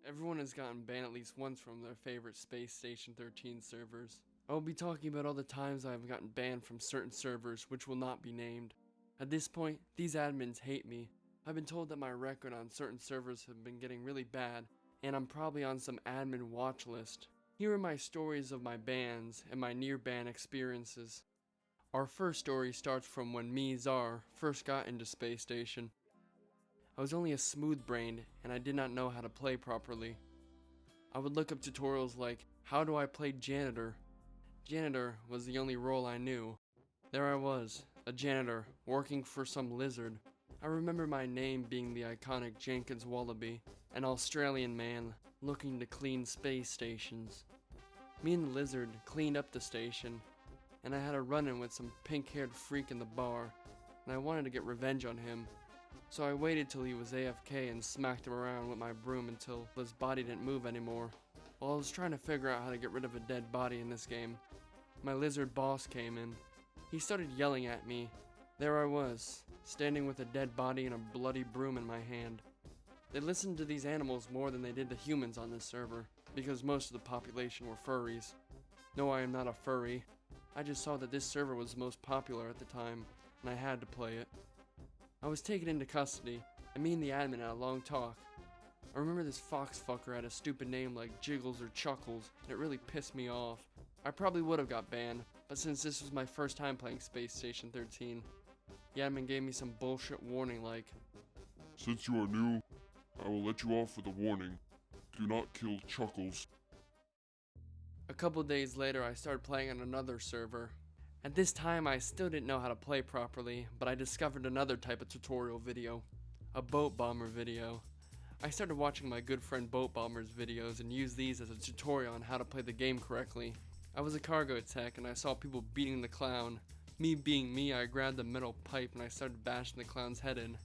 Everyone has gotten banned at least once from their favorite Space Station 13 servers. I will be talking about all the times I have gotten banned from certain servers which will not be named. At this point, these admins hate me. I've been told that my record on certain servers have been getting really bad, and I'm probably on some admin watch list. Here are my stories of my bans and my near ban experiences. Our first story starts from when me, Zar, first got into Space Station. I was only a smooth-brained, and I did not know how to play properly. I would look up tutorials like, how do I play janitor? Janitor was the only role I knew. There I was, a janitor, working for some lizard. I remember my name being the iconic Jenkins Wallaby, an Australian man looking to clean space stations. Me and the lizard cleaned up the station, and I had a run-in with some pink-haired freak in the bar, and I wanted to get revenge on him. So I waited till he was AFK and smacked him around with my broom until his body didn't move anymore. While I was trying to figure out how to get rid of a dead body in this game, my lizard boss came in. He started yelling at me. There I was, standing with a dead body and a bloody broom in my hand. They listened to these animals more than they did the humans on this server, because most of the population were furries. No, I am not a furry. I just saw that this server was most popular at the time, and I had to play it. I was taken into custody, and me and the admin had a long talk. I remember this fox fucker had a stupid name like Jiggles or Chuckles, and it really pissed me off. I probably would have got banned, but since this was my first time playing Space Station 13, the admin gave me some bullshit warning like, Since you are new, I will let you off with a warning. Do not kill Chuckles. A couple days later I started playing on another server. At this time I still didn't know how to play properly, but I discovered another type of tutorial video, a boat bomber video. I started watching my good friend Boat Bomber's videos and used these as a tutorial on how to play the game correctly. I was a cargo tech and I saw people beating the clown. Me being me, I grabbed the metal pipe and I started bashing the clown's head in.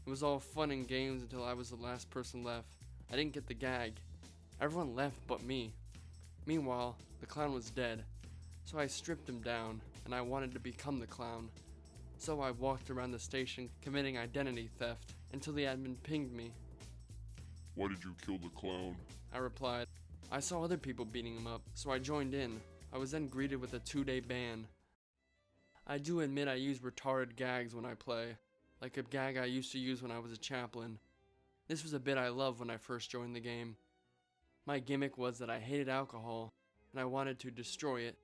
It was all fun and games until I was the last person left. I didn't get the gag. Everyone left but me. Meanwhile, the clown was dead. So I stripped him down, and I wanted to become the clown. So I walked around the station committing identity theft until the admin pinged me. Why did you kill the clown? I replied, I saw other people beating him up, so I joined in. I was then greeted with a 2-day ban. I do admit I use retarded gags when I play, like a gag I used to use when I was a chaplain. This was a bit I loved when I first joined the game. My gimmick was that I hated alcohol, and I wanted to destroy it.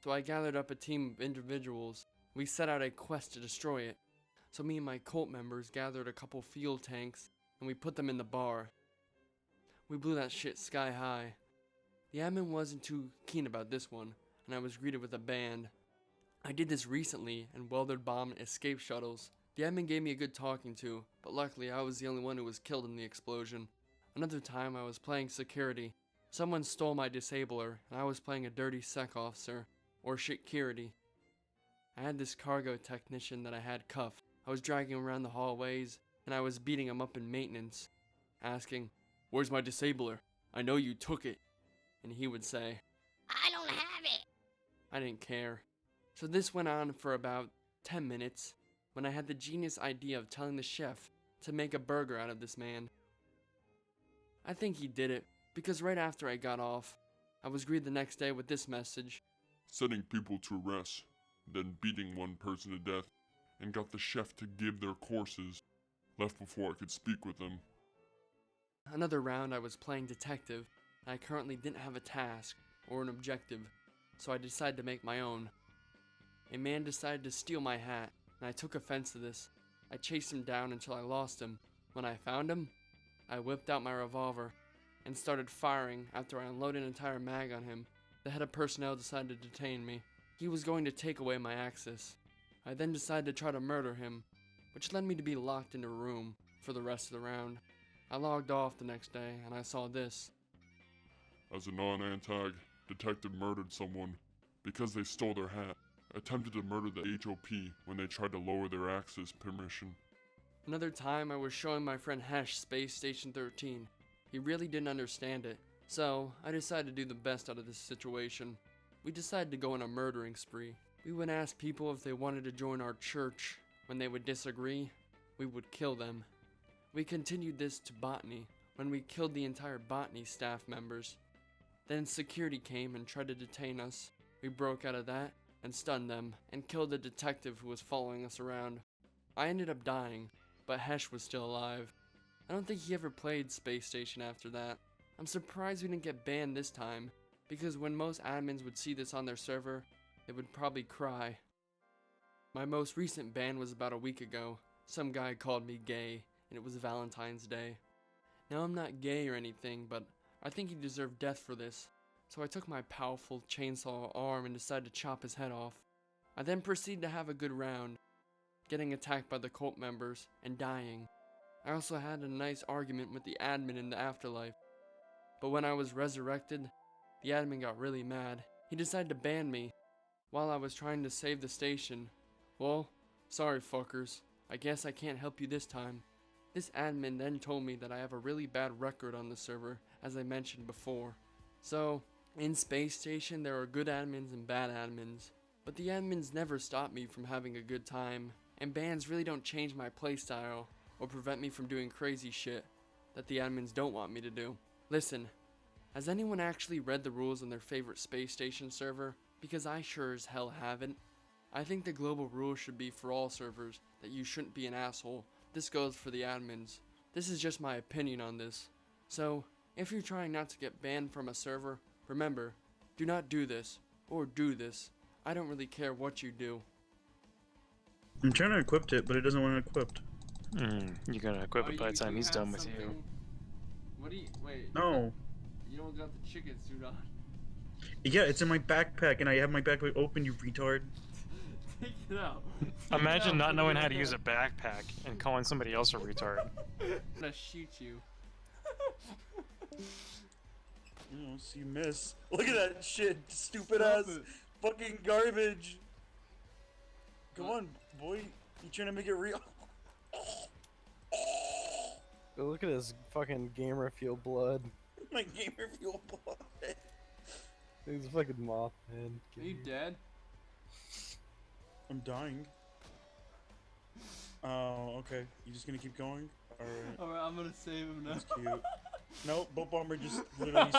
So I gathered up a team of individuals. We set out a quest to destroy it. So me and my cult members gathered a couple fuel tanks and we put them in the bar. We blew that shit sky high. The admin wasn't too keen about this one, and I was greeted with a ban. I did this recently and welded bombed escape shuttles. The admin gave me a good talking to, but luckily I was the only one who was killed in the explosion. Another time I was playing security. Someone stole my disabler and I was playing a dirty sec officer. Or security. I had this cargo technician that I had cuffed. I was dragging him around the hallways, and I was beating him up in maintenance, asking, Where's my disabler? I know you took it. And he would say, I don't have it. I didn't care. So this went on for about 10 minutes, when I had the genius idea of telling the chef to make a burger out of this man. I think he did it, because right after I got off, I was greeted the next day with this message. Setting people to arrest, then beating one person to death, and got the chef to give their courses. Left before I could speak with them. Another round I was playing detective, and I currently didn't have a task or an objective, so I decided to make my own. A man decided to steal my hat, and I took offense to this. I chased him down until I lost him. When I found him, I whipped out my revolver and started firing after I unloaded an entire mag on him. The head of personnel decided to detain me. He was going to take away my access. I then decided to try to murder him, which led me to be locked in a room for the rest of the round. I logged off the next day and I saw this. As a non-antag, detective murdered someone because they stole their hat. Attempted to murder the HOP when they tried to lower their access permission. Another time I was showing my friend Hesh Space Station 13. He really didn't understand it. So, I decided to do the best out of this situation. We decided to go on a murdering spree. We would ask people if they wanted to join our church. When they would disagree, we would kill them. We continued this to botany, when we killed the entire botany staff members. Then security came and tried to detain us. We broke out of that and stunned them and killed a detective who was following us around. I ended up dying, but Hesh was still alive. I don't think he ever played Space Station after that. I'm surprised we didn't get banned this time, because when most admins would see this on their server, they would probably cry. My most recent ban was about a week ago. Some guy called me gay, and it was Valentine's Day. Now I'm not gay or anything, but I think he deserved death for this, so I took my powerful chainsaw arm and decided to chop his head off. I then proceeded to have a good round, getting attacked by the cult members and dying. I also had a nice argument with the admin in the afterlife, but when I was resurrected, the admin got really mad. He decided to ban me while I was trying to save the station. Well, sorry fuckers, I guess I can't help you this time. This admin then told me that I have a really bad record on the server, as I mentioned before. So, in Space Station there are good admins and bad admins, but the admins never stop me from having a good time, and bans really don't change my playstyle or prevent me from doing crazy shit that the admins don't want me to do. Listen, has anyone actually read the rules on their favorite Space Station server? Because I sure as hell haven't. I think the global rule should be for all servers that you shouldn't be an asshole. This goes for the admins. This is just my opinion on this. So, if you're trying not to get banned from a server, remember, do not do this, or do this. I don't really care what you do. I'm trying to equip it, but it doesn't want it equipped. You're gonna equip it by the time he's have done with you. something- What do you, wait. No. You don't got the chicken suit on. Yeah, it's in my backpack, and I have my backpack open, you retard. Take it out. Imagine not knowing how to use a backpack and calling somebody else a retard. I'm gonna shoot you. Oh, see, miss. Look at that shit, stupid Stop ass it. fucking garbage. Come What? on, boy. You trying to make it real? Look at his fucking gamer feel blood. My gamer fuel blood. He's a fucking moth, man. Are you dead? I'm dying. Oh, okay. You just gonna keep going? Alright. Alright, I'm gonna save him now. That's cute. Nope, Boat Bomber just literally